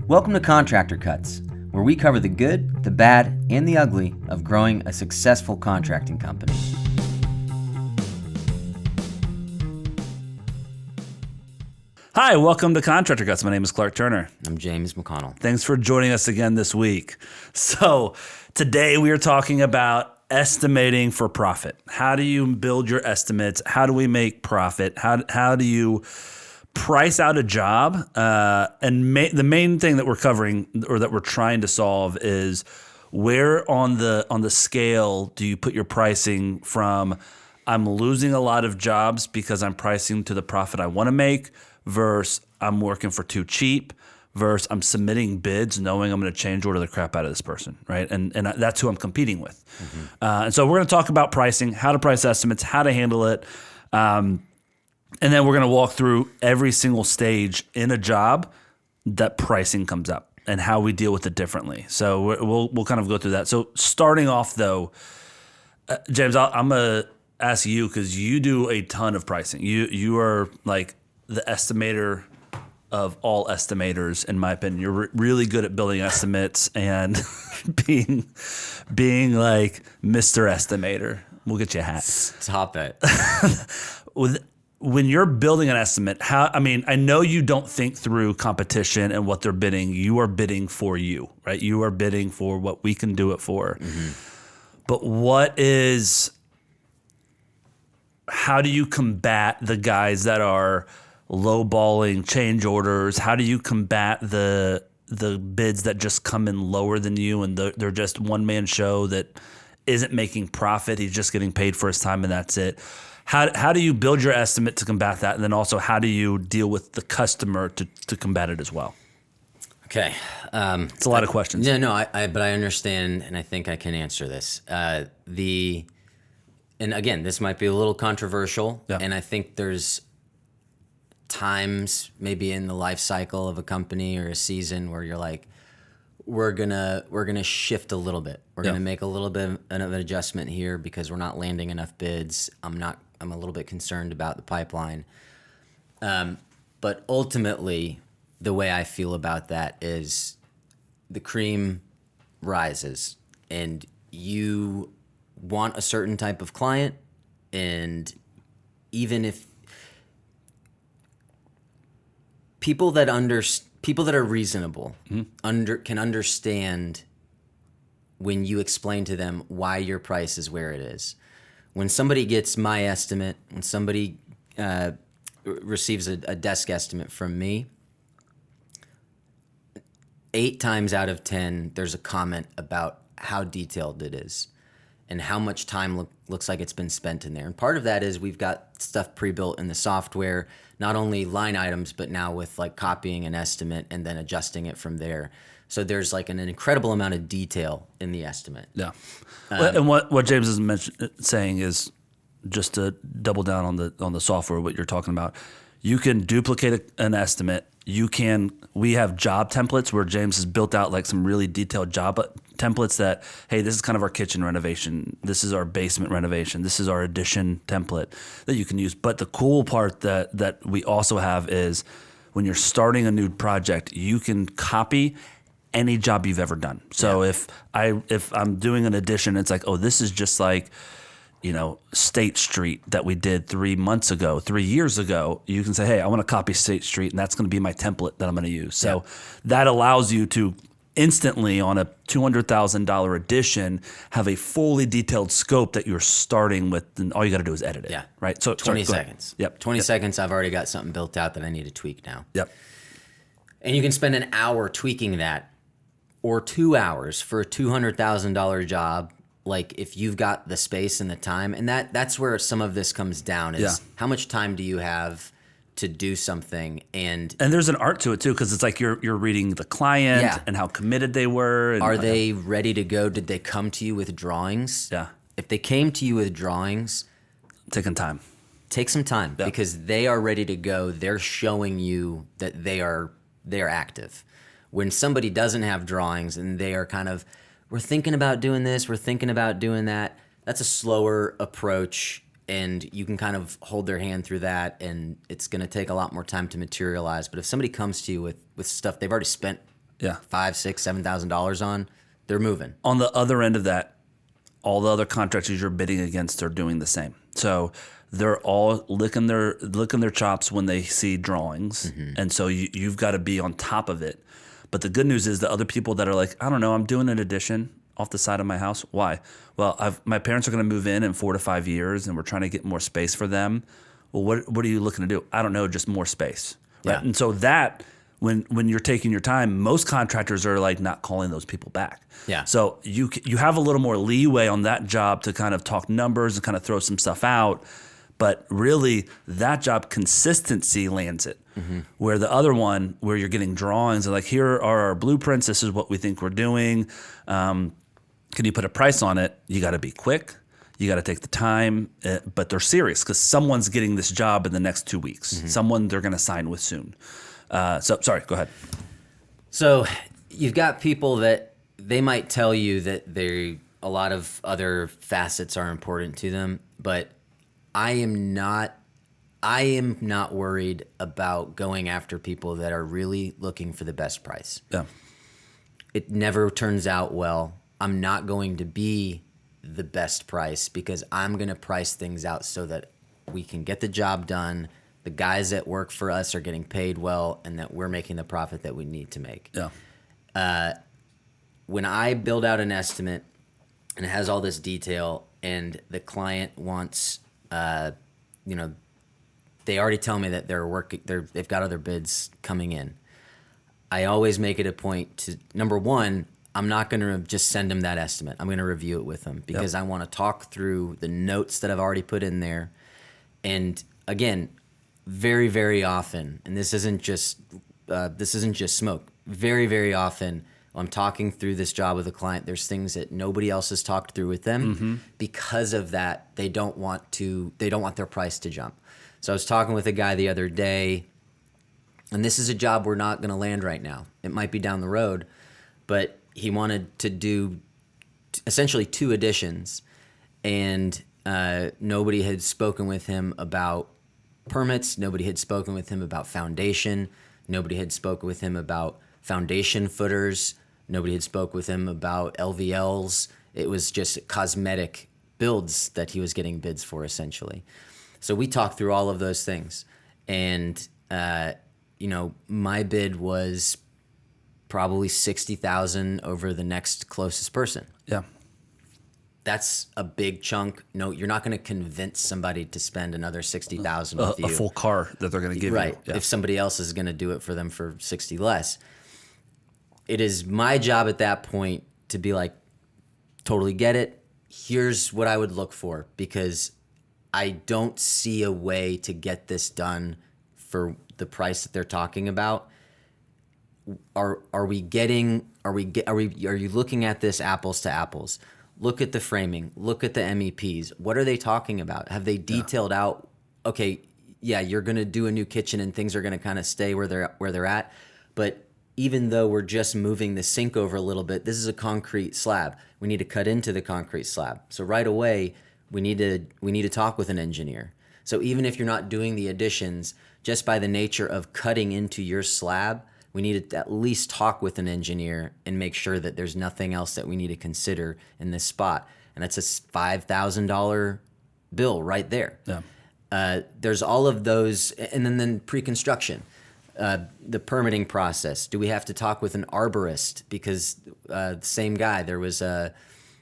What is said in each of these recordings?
Welcome to Contractor Cuts, where we cover the good, the bad, and the ugly of growing a successful contracting company. Hi, welcome to Contractor Cuts. My name is Clark Turner. I'm James McConnell. Thanks for joining us again this week. So today we are talking about estimating for profit. How do you build your estimates? How do we make profit? How do you price out a job? The main thing that we're covering or that we're trying to solve is where on the scale do you put your pricing from I'm losing a lot of jobs because I'm pricing to the profit I want to make versus I'm working for too cheap versus I'm submitting bids knowing I'm going to change order the crap out of this person, right? And that's who I'm competing with. Mm-hmm. And so we're going to talk about pricing, how to price estimates, how to handle it. And then we're going to walk through every single stage in a job that pricing comes up and how we deal with it differently. So we'll kind of go through that. So starting off though, James, I'm going to ask you because you do a ton of pricing. You are like the estimator of all estimators, in my opinion. You're really good at building estimates and being like Mr. Estimator. We'll get you a hat. Stop it. When you're building an estimate, I know you don't think through competition and what they're bidding. You are bidding for you, right? You are bidding for what we can do it for. Mm-hmm. But how do you combat the guys that are lowballing change orders? How do you combat the bids that just come in lower than you and they're just one-man show that isn't making profit? He's just getting paid for his time and that's it. How do you build your estimate to combat that? And then also, how do you deal with the customer to combat it as well? Okay. It's a lot of questions. But I understand and I think I can answer this. And again, this might be a little controversial, and I think there's times maybe in the life cycle of a company or a season where you're like, we're gonna shift a little bit. We're gonna make a little bit of an adjustment here because we're not landing enough bids. I'm a little bit concerned about the pipeline. But ultimately, the way I feel about that is the cream rises, and you want a certain type of client, and even if people that are reasonable can understand when you explain to them why your price is where it is. When somebody gets my estimate, when somebody receives a desk estimate from me, 8 times out of 10, there's a comment about how detailed it is and how much time looks like it's been spent in there. And part of that is we've got stuff pre-built in the software, not only line items, but now with like copying an estimate and then adjusting it from there. So there's like an incredible amount of detail in the estimate. Yeah. And what James is saying is, just to double down on the software, what you're talking about, you can duplicate an estimate. We have job templates where James has built out like some really detailed job templates that, hey, this is kind of our kitchen renovation. This is our basement renovation. This is our addition template that you can use. But the cool part that we also have is when you're starting a new project, you can copy any job you've ever done. So if I'm doing an addition, it's like, oh, this is just like, State Street that we did 3 years ago, you can say, hey, I want to copy State Street, and that's going to be my template that I'm going to use. So that allows you to instantly, on a $200,000 addition, have a fully detailed scope that you're starting with, and all you got to do is edit it. Yeah. Right? So 20 seconds. Yep. 20 seconds, I've already got something built out that I need to tweak now. Yep. And you can spend an hour tweaking that, or 2 hours for a $200,000 job. Like if you've got the space and the time, and that's where some of this comes down is how much time do you have to do something, and there's an art to it too, because it's like you're reading the client and how committed they were. And are they ready to go? Did they come to you with drawings? Yeah. If they came to you with drawings, taking time. Take some time because they are ready to go. They're showing you that they are active. When somebody doesn't have drawings and they are kind of, we're thinking about doing this, we're thinking about doing that, that's a slower approach, and you can kind of hold their hand through that, and it's going to take a lot more time to materialize. But if somebody comes to you with stuff, they've already spent Yeah. $5,000, $6,000, $7,000 on, they're moving. On the other end of that, all the other contractors you're bidding against are doing the same. So they're all licking their chops when they see drawings, and so you've got to be on top of it. But the good news is the other people that are like, I don't know, I'm doing an addition off the side of my house. Why? Well, my parents are going to move in 4 to 5 years, and we're trying to get more space for them. Well, what are you looking to do? I don't know, just more space. Right? Yeah. And so that when you're taking your time, most contractors are like not calling those people back. Yeah. So you have a little more leeway on that job to kind of talk numbers and kind of throw some stuff out. But really, that job consistency lands it. Where the other one, where you're getting drawings and like, here are our blueprints. This is what we think we're doing. Can you put a price on it? You got to be quick. You got to take the time, but they're serious because someone's getting this job in the next 2 weeks. Someone they're going to sign with soon. Sorry, go ahead. So you've got people that they might tell you that a lot of other facets are important to them, but I am not worried about going after people that are really looking for the best price. Yeah. It never turns out well. I'm not going to be the best price because I'm going to price things out so that we can get the job done. The guys that work for us are getting paid well and that we're making the profit that we need to make. Yeah. When I build out an estimate and it has all this detail and the client wants, they already tell me that they've got other bids coming in. I always make it a point to, number one, I'm not going to just send them that estimate. I'm going to review it with them because I want to talk through the notes that I've already put in there. And again, very, very often, and this isn't just smoke. Very, very often, I'm talking through this job with a client. There's things that nobody else has talked through with them. Because of that, they don't want their price to jump. So I was talking with a guy the other day, and this is a job we're not going to land right now. It might be down the road, but he wanted to do essentially 2 additions, and nobody had spoken with him about permits. Nobody had spoken with him about foundation. Nobody had spoken with him about foundation footers. Nobody had spoke with him about LVLs. It was just cosmetic builds that he was getting bids for, essentially. So we talked through all of those things, and my bid was probably $60,000 over the next closest person. Yeah. That's a big chunk. No, you're not going to convince somebody to spend another $60,000 with you. A full car that they're going to give you. Right. Yeah. If somebody else is going to do it for them for 60 less. It is my job at that point to be like, totally get it. Here's what I would look for, because I don't see a way to get this done for the price that they're talking about. Are you looking at this apples to apples? Look at the framing. Look at the MEPs. What are they talking about? Have they detailed out? Okay, yeah, you're going to do a new kitchen and things are going to kind of stay where they're at. But even though we're just moving the sink over a little bit, this is a concrete slab. We need to cut into the concrete slab. So right away, we need to talk with an engineer. So even if you're not doing the additions, just by the nature of cutting into your slab, we need to at least talk with an engineer and make sure that there's nothing else that we need to consider in this spot. And that's a $5,000 bill right there. Yeah. There's all of those, and then pre-construction, the permitting process. Do we have to talk with an arborist? Because the same guy,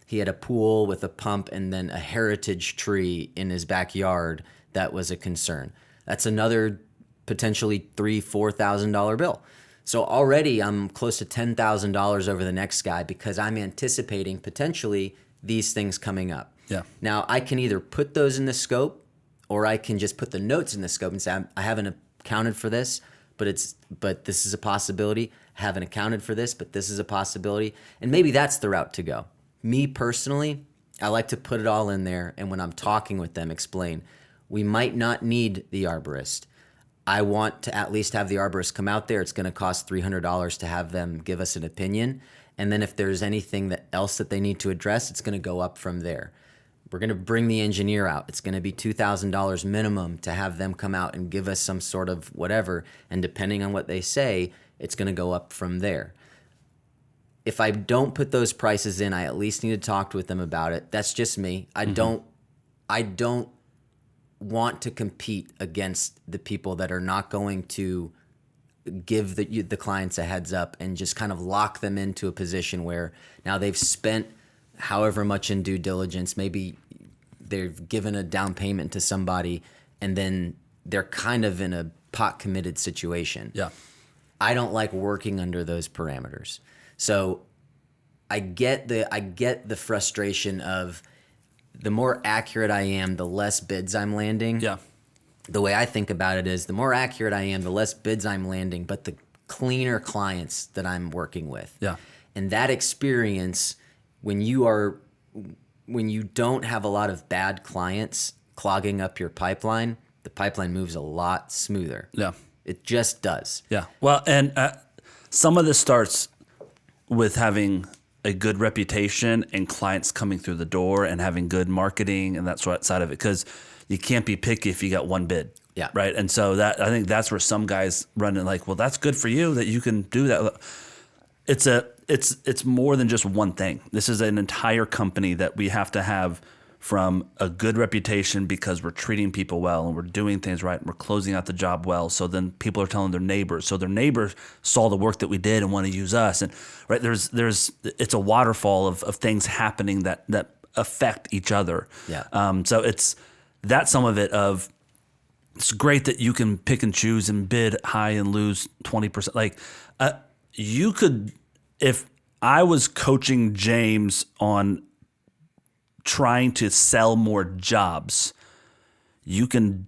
he had a pool with a pump and then a heritage tree in his backyard that was a concern. That's another potentially $3,000-$4,000 bill. So already I'm close to $10,000 over the next guy because I'm anticipating potentially these things coming up. Yeah. Now I can either put those in the scope, or I can just put the notes in the scope and say I haven't accounted for this, but this is a possibility. I haven't accounted for this, but this is a possibility, and maybe that's the route to go. Me personally, I like to put it all in there, and when I'm talking with them, explain we might not need the arborist. I want to at least have the arborist come out there. It's going to cost $300 to have them give us an opinion. And then if there's anything else that they need to address, it's going to go up from there. We're going to bring the engineer out. It's going to be $2,000 minimum to have them come out and give us some sort of whatever. And depending on what they say, it's going to go up from there. if I don't put those prices in, I at least need to talk with them about it. That's just me. I don't want to compete against the people that are not going to give the clients a heads up and just kind of lock them into a position where now they've spent however much in due diligence. Maybe they've given a down payment to somebody and then they're kind of in a pot committed situation. Yeah. I don't like working under those parameters. So I get the frustration of the more accurate I am, the less bids I'm landing. Yeah. The way I think about it is the more accurate I am, the less bids I'm landing, but the cleaner clients that I'm working with. Yeah. And that experience, when you don't have a lot of bad clients clogging up your pipeline, the pipeline moves a lot smoother. Yeah. It just does. Yeah. Well, and some of this starts with having a good reputation and clients coming through the door and having good marketing and that sort of side of it, because you can't be picky if you got one bid. Yeah. Right. And so that, I think that's where some guys run in like, well, that's good for you that you can do that. It's more than just one thing. This is an entire company that we have to have, from a good reputation because we're treating people well and we're doing things right and we're closing out the job well. So then people are telling their neighbors. So their neighbors saw the work that we did and want to use us. And right, it's a waterfall of things happening that affect each other. Yeah. So that's some of it. It's great that you can pick and choose and bid high and lose 20%. Like you could, if I was coaching James on trying to sell more jobs, you can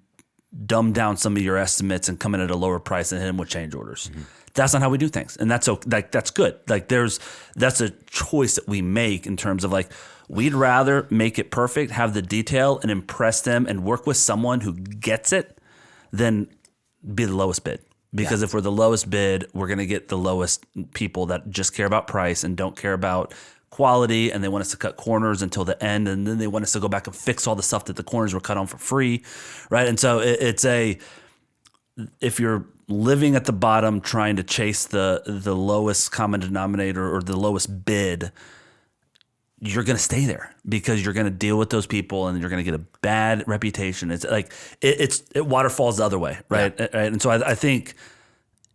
dumb down some of your estimates and come in at a lower price and hit them with change orders. Mm-hmm. That's not how we do things. And that's good. Like that's a choice that we make in terms of like, we'd rather make it perfect, have the detail and impress them and work with someone who gets it than be the lowest bid. Because if we're the lowest bid, we're going to get the lowest people that just care about price and don't care about quality, and they want us to cut corners until the end, and then they want us to go back and fix all the stuff that the corners were cut on for free, right? And so if you're living at the bottom trying to chase the lowest common denominator or the lowest bid, you're going to stay there because you're going to deal with those people and you're going to get a bad reputation. It's like it waterfalls the other way, right? Yeah. Right? And so I think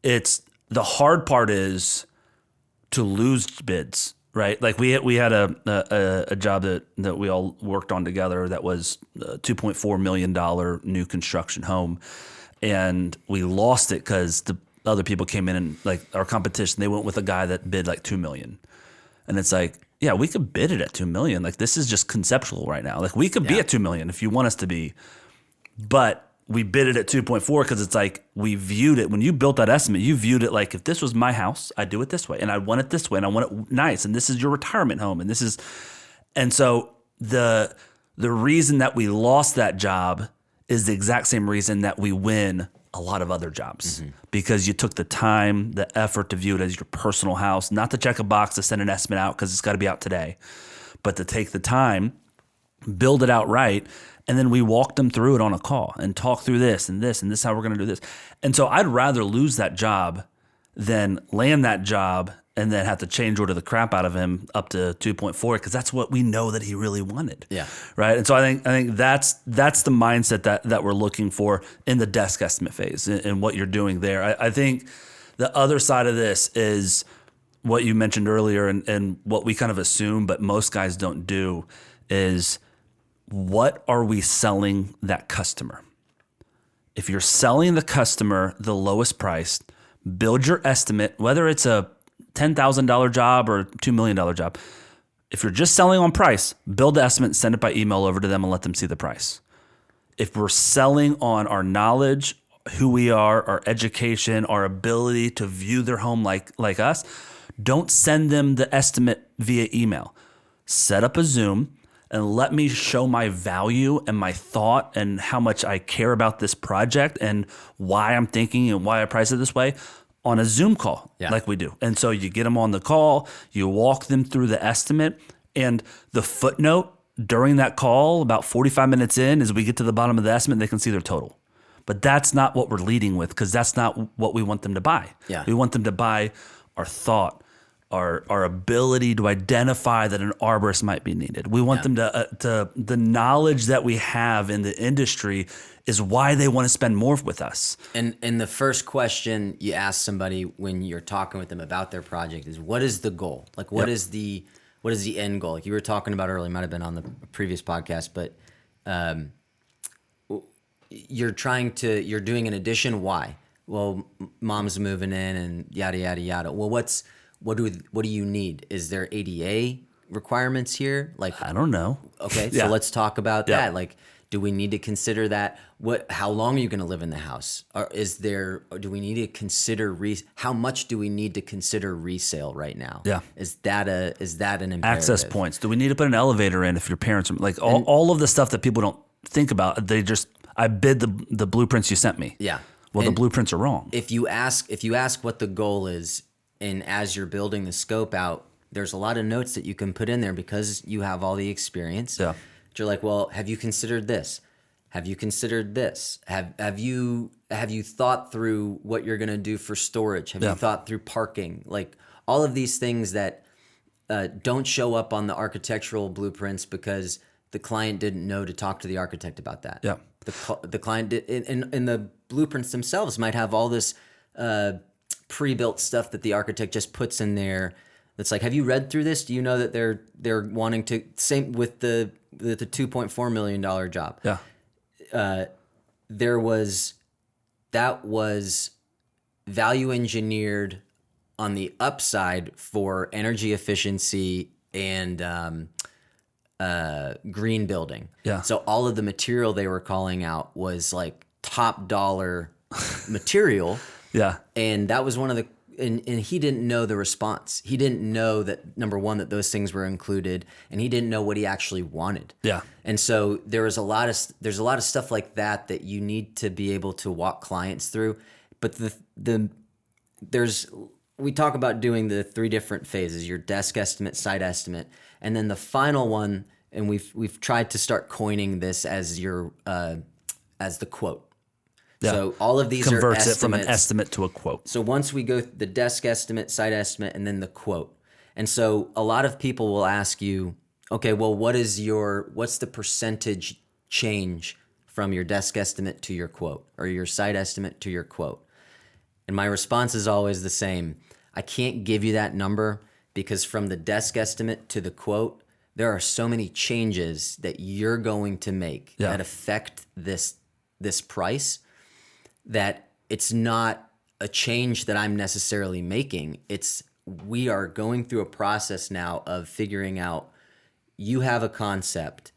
it's the hard part is to lose bids. Right, like we had a job that we all worked on together that was a $2.4 million new construction home, and we lost it because the other people came in and like our competition, they went with a guy that bid like $2 million, and it's like, yeah, we could bid it at $2 million. Like this is just conceptual right now. Like we could be at $2 million if you want us to be, but we bid it at 2.4 because it's like we viewed it. When you built that estimate, you viewed it like, if this was my house, I'd do it this way, and I want it this way, and I want it nice, and this is your retirement home, and this is, and so the reason that we lost that job is the exact same reason that we win a lot of other jobs, because you took the time, the effort to view it as your personal house, not to check a box to send an estimate out because it's got to be out today, but to take the time, build it out right. And then we walked them through it on a call and talk through this and this and this, how we're going to do this. And so I'd rather lose that job than land that job and then have to change order the crap out of him up to 2.4 because that's what we know that he really wanted. Yeah. Right. And so I think that's the mindset that we're looking for in the desk estimate phase and what you're doing there. I think the other side of this is what you mentioned earlier and what we kind of assume, but most guys don't do is, what are we selling that customer? If you're selling the customer the lowest price, build your estimate, whether it's a $10,000 job or a $2 million job. If you're just selling on price, build the estimate, send it by email over to them and let them see the price. If we're selling on our knowledge, who we are, our education, our ability to view their home like us, don't send them the estimate via email. Set up a Zoom and let me show my value and my thought and how much I care about this project and why I'm thinking and why I price it this way on a Zoom call like we do. And so you get them on the call, you walk them through the estimate, and the footnote during that call, about 45 minutes in, as we get to the bottom of the estimate, they can see their total. But that's not what we're leading with because that's not what we want them to buy. Yeah. We want them to buy our thought, our ability to identify that an arborist might be needed. We want them to the knowledge that we have in the industry is why they want to spend more with us. And the first question you ask somebody when you're talking with them about their project is, what is the goal? Like, what is the end goal? Like you were talking about earlier, might have been on the previous podcast, but you're doing an addition. Why? Well, mom's moving in and yada, yada, yada. Well, what do you need? Is there ADA requirements here? Like, I don't know. Okay. So let's talk about that. Like, do we need to consider that? How long are you going to live in the house? Or do we need to consider how much do we need to consider resale right now? Yeah. Is that an imperative? Access points. Do we need to put an elevator in if your parents are like all of the stuff that people don't think about? I bid the blueprints you sent me. Yeah. Well, the blueprints are wrong. If you ask what the goal is, and as you're building the scope out, there's a lot of notes that you can put in there because you have all the experience. Yeah. You're like, well, have you considered this? Have you considered this? Have you thought through what you're gonna do for storage? Have you thought through parking? Like all of these things that don't show up on the architectural blueprints because the client didn't know to talk to the architect about that. Yeah. The client did, and the blueprints themselves might have all this pre-built stuff that the architect just puts in there. That's like, have you read through this? Do you know that they're wanting to, same with the $2.4 million job. Yeah. That was value engineered on the upside for energy efficiency and green building. Yeah. So all of the material they were calling out was like top dollar material. Yeah. And that was one of the, and he didn't know the response. He didn't know that, number one, that those things were included, and he didn't know what he actually wanted. Yeah. And so there's a lot of stuff like that you need to be able to walk clients through. But we talk about doing the 3 different phases: your desk estimate, site estimate, and then the final one. And we've tried to start coining this as as the quote. Yeah. So all of these converts are it from an estimates. estimate to a quote. So once we go the desk estimate, site estimate, and then the quote. And so a lot of people will ask you, okay, well, what's the percentage change from your desk estimate to your quote, or your site estimate to your quote? And my response is always the same. I can't give you that number because from the desk estimate to the quote, there are so many changes that you're going to make that affect this price, that it's not a change that I'm necessarily making. We are going through a process now of figuring out, you have a concept,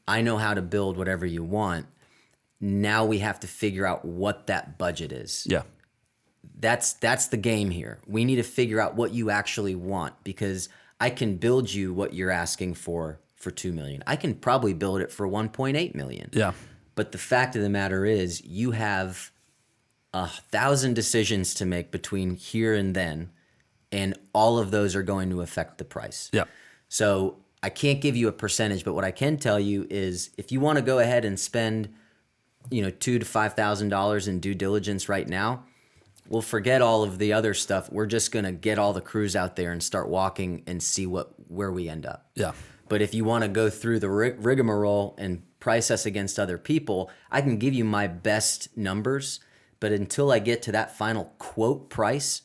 I know how to build whatever you want. Now we have to figure out what that budget is. Yeah. That's the game here. We need to figure out what you actually want, because I can build you what you're asking for $2 million. I can probably build it for $1.8 million. Yeah. But the fact of the matter is, you have 1,000 decisions to make between here and then, and all of those are going to affect the price. Yeah. So I can't give you a percentage, but what I can tell you is, if you want to go ahead and spend, $2,000 to $5,000 in due diligence right now, we'll forget all of the other stuff. We're just going to get all the crews out there and start walking and see where we end up. Yeah. But if you want to go through the rigmarole and price us against other people, I can give you my best numbers. But until I get to that final quote price,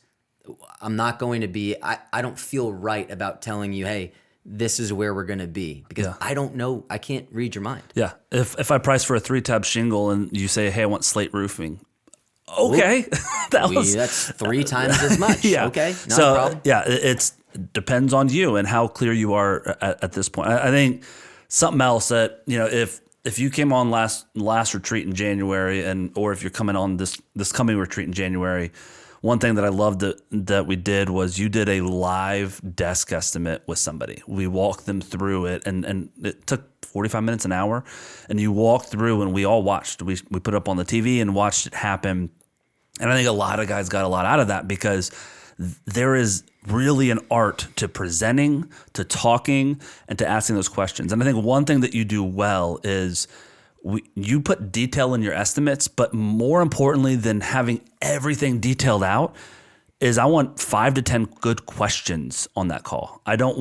I'm not going to be, I don't feel right about telling you, hey, this is where we're going to be, because I don't know. I can't read your mind. Yeah. If I price for a 3-tab shingle and you say, hey, I want slate roofing. Okay. That's 3 times as much. Yeah. Okay. Not a problem. Yeah, it depends on you and how clear you are at this point. I think something else that, if you came on last retreat in January, or if you're coming on this coming retreat in January, one thing that I loved that we did was you did a live desk estimate with somebody. We walked them through it, and it took 45 minutes, an hour, and you walked through, and we all watched. We put it up on the TV and watched it happen. And I think a lot of guys got a lot out of that, because there is really an art to presenting, to talking, and to asking those questions. And I think one thing that you do well is you put detail in your estimates, but more importantly than having everything detailed out is I want 5 to 10 good questions on that call. I don't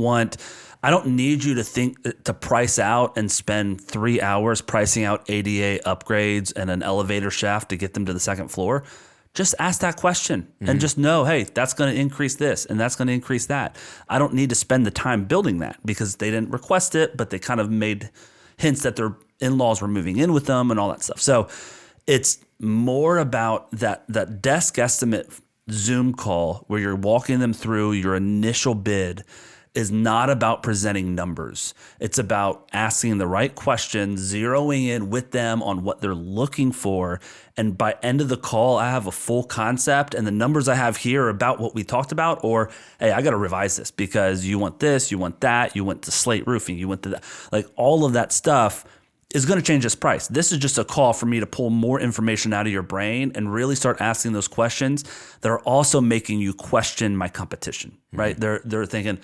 need you to price out and spend 3 hours pricing out ADA upgrades and an elevator shaft to get them to the second floor. Just ask that question and just know, hey, that's going to increase this and that's going to increase that. I don't need to spend the time building that because they didn't request it, but they kind of made hints that their in-laws were moving in with them and all that stuff. So it's more about that desk estimate Zoom call where you're walking them through your initial bid is not about presenting numbers. It's about asking the right questions, zeroing in with them on what they're looking for. And by end of the call, I have a full concept and the numbers I have here are about what we talked about, or, hey, I got to revise this because you want this, you want that, you went to slate roofing, you went to that. Like all of that stuff is going to change this price. This is just a call for me to pull more information out of your brain and really start asking those questions that are also making you question my competition, right? They're thinking,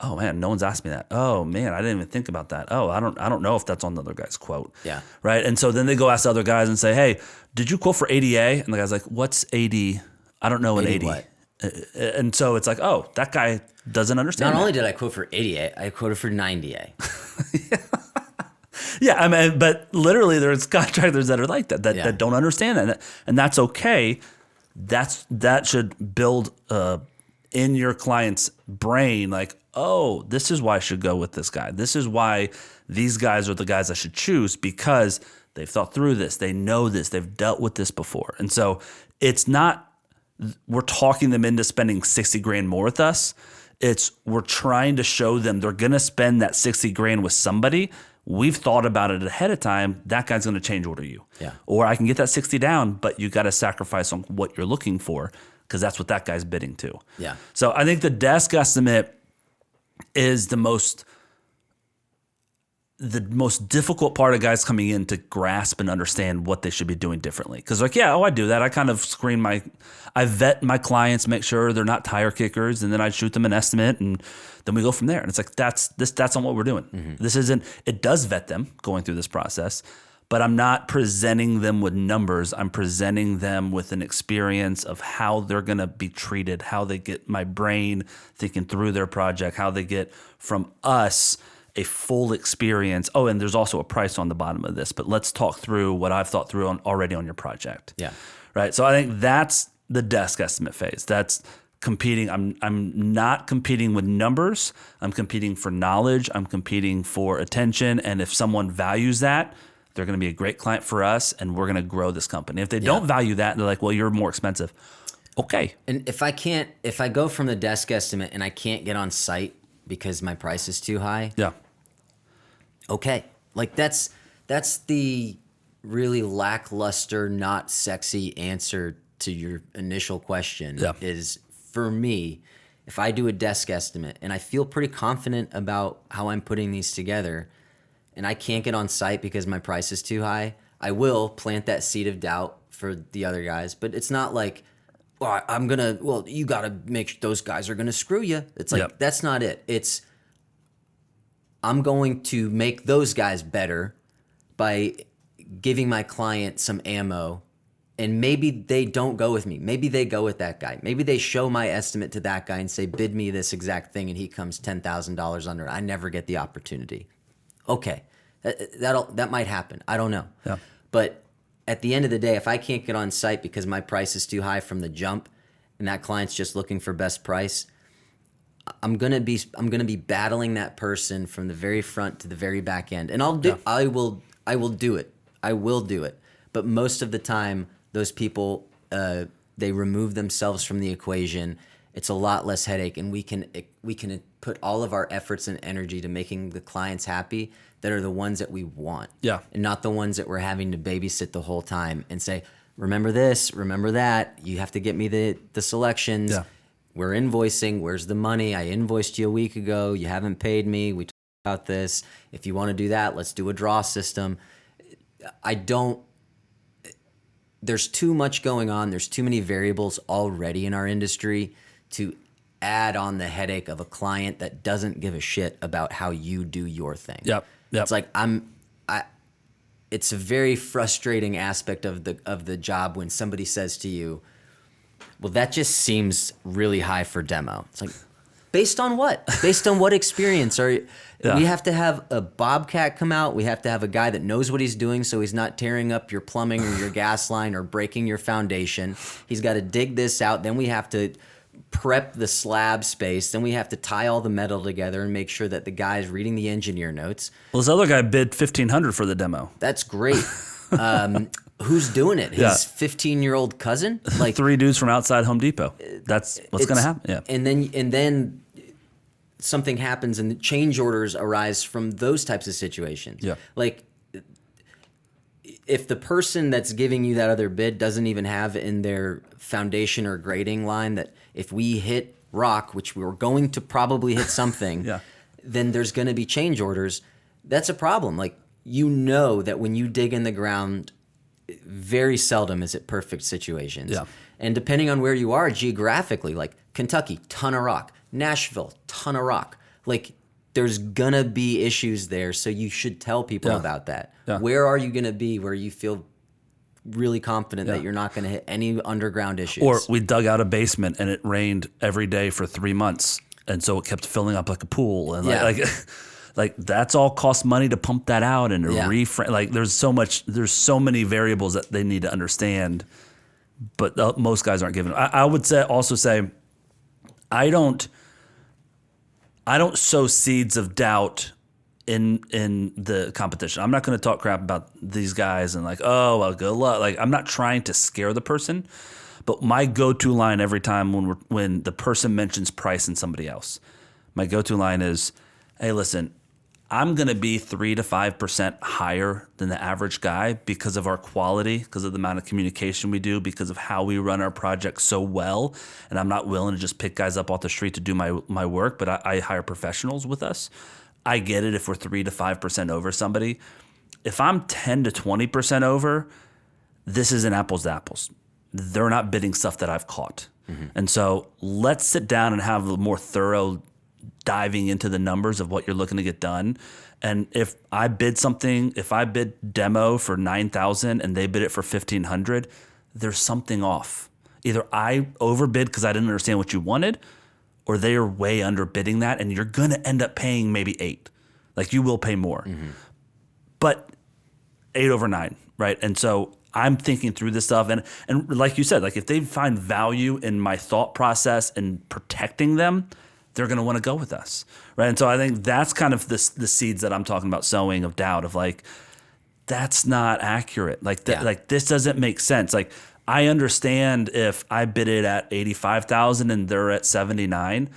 oh man, no one's asked me that. Oh man, I didn't even think about that. Oh, I don't know if that's on the other guy's quote. Yeah. Right. And so then they go ask the other guys and say, hey, did you quote for ADA? And the guy's like, what's AD? I don't know an AD. What? And so it's like, oh, that guy doesn't understand. Not only did I quote for 80A, I quoted for 90A. Yeah, I mean, but literally there's contractors that are like that don't understand that. And that's okay. That should build in your client's brain like, oh, this is why I should go with this guy. This is why these guys are the guys I should choose because they've thought through this. They know this. They've dealt with this before. And so it's not we're talking them into spending 60 grand more with us. It's we're trying to show them they're going to spend that 60 grand with somebody. We've thought about it ahead of time. That guy's going to change order you. Yeah. Or I can get that 60 down, but you got to sacrifice on what you're looking for because that's what that guy's bidding to. Yeah. So I think the desk estimate is the most difficult part of guys coming in to grasp and understand what they should be doing differently. Because like, I do that. I kind of I vet my clients, make sure they're not tire kickers, and then I shoot them an estimate, and then we go from there. And it's like that's on what we're doing. Mm-hmm. This isn't. It does vet them going through this process, but I'm not presenting them with numbers. I'm presenting them with an experience of how they're going to be treated, how they get my brain thinking through their project, how they get from us a full experience. Oh, and there's also a price on the bottom of this, but let's talk through what I've thought through already on your project. Yeah. Right. So I think that's the desk estimate phase. That's competing. I'm not competing with numbers. I'm competing for knowledge. I'm competing for attention. And if someone values that, they're going to be a great client for us and we're going to grow this company. If they don't value that, they're like, well, you're more expensive. Okay. And if I go from the desk estimate and I can't get on site because my price is too high. Yeah. Okay. Like that's the really lackluster, not sexy answer to your initial question is for me, if I do a desk estimate and I feel pretty confident about how I'm putting these together and I can't get on site because my price is too high, I will plant that seed of doubt for the other guys. But it's not like, you got to make sure those guys are going to screw you. It's like, that's not it. It's, I'm going to make those guys better by giving my client some ammo. And maybe they don't go with me. Maybe they go with that guy. Maybe they show my estimate to that guy and say, bid me this exact thing, and he comes $10,000 under. I never get the opportunity. Okay, that might happen. I don't know. Yeah. But at the end of the day, if I can't get on site because my price is too high from the jump, and that client's just looking for best price, I'm gonna be battling that person from the very front to the very back end, and I will do it. I will do it. But most of the time, those people they remove themselves from the equation. It's a lot less headache, and we can put all of our efforts and energy to making the clients happy that are the ones that we want. Yeah. And not the ones that we're having to babysit the whole time and say, remember this, remember that. You have to get me the selections. Yeah. We're invoicing. Where's the money? I invoiced you a week ago. You haven't paid me. We talked about this. If you want to do that, let's do a draw system. There's too much going on. There's too many variables already in our industry to add on the headache of a client that doesn't give a shit about how you do your thing. Yep. It's like it's a very frustrating aspect of the job when somebody says to you, Well, that just seems really high for demo. It's like, based on what? Based on what experience? We have to have a bobcat come out. We have to have a guy that knows what he's doing so he's not tearing up your plumbing or your gas line or breaking your foundation. He's got to dig this out. Then we have to prep the slab space. Then we have to tie all the metal together and make sure that the guy's reading the engineer notes. Well, this other guy bid $1,500 for the demo. That's great. Who's doing it? His 15-year-old cousin? Like 3 dudes from outside Home Depot. That's what's going to happen. Yeah. And then something happens and the change orders arise from those types of situations. Yeah. Like if the person that's giving you that other bid doesn't even have in their foundation or grading line that if we hit rock, which we were going to probably hit something, then there's going to be change orders. That's a problem. Like, you know that when you dig in the ground, very seldom is it perfect situations. Yeah. And depending on where you are geographically, like Kentucky, ton of rock. Nashville, ton of rock. Like, there's going to be issues there, so you should tell people about that. Yeah. Where are you going to be where you feel really confident that you're not going to hit any underground issues? Or we dug out a basement and it rained every day for 3 months, and so it kept filling up like a pool. And like that's all cost money to pump that out and to reframe. Like there's so many variables that they need to understand, but most guys aren't given. I would say I don't sow seeds of doubt in the competition. I'm not going to talk crap about these guys and like, oh, well, good luck. Like, I'm not trying to scare the person, but my go-to line every time when the person mentions price and somebody else, my go-to line is, hey, listen, I'm going to be 3 to 5% higher than the average guy because of our quality, because of the amount of communication we do, because of how we run our projects so well. And I'm not willing to just pick guys up off the street to do my work, but I hire professionals with us. I get it if we're 3 to 5% over somebody. If I'm 10 to 20% over, this isn't apples to apples. They're not bidding stuff that I've caught. Mm-hmm. And so let's sit down and have a more thorough diving into the numbers of what you're looking to get done. And if I bid demo for $9,000 and they bid it for $1,500, there's something off. Either I overbid because I didn't understand what you wanted, or they are way underbidding that, and you're going to end up paying maybe $8,000. Like, you will pay more. Mm-hmm. But 8 over 9, right? And so I'm thinking through this stuff. And like you said, like if they find value in my thought process and protecting them, they're going to want to go with us, right? And so I think that's kind of the seeds that I'm talking about sowing of doubt of like, that's not accurate. Like like this doesn't make sense. Like, I understand if I bid it at $85,000 and they're at $79,000.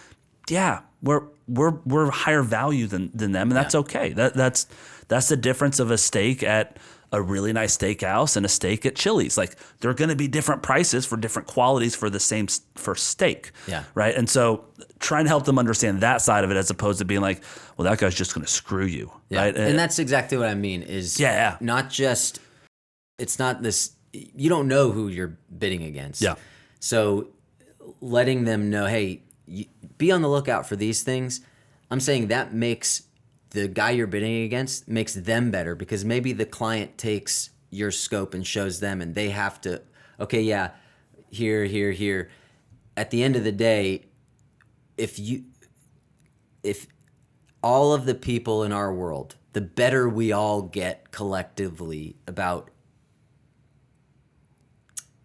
Yeah, we're higher value than them, and that's okay. That's the difference of a steak at a really nice steakhouse and a steak at Chili's. Like, there are going to be different prices for different qualities for the same steak. Yeah. Right. And so trying to help them understand that side of it, as opposed to being like, well, that guy's just going to screw you. Yeah. Right. And that's exactly what I mean is not just, it's not this, you don't know who you're bidding against. Yeah. So letting them know, hey, be on the lookout for these things. I'm saying that makes the guy you're bidding against makes them better, because maybe the client takes your scope and shows them, and they have to, okay, yeah, here. At the end of the day, if all of the people in our world, the better we all get collectively about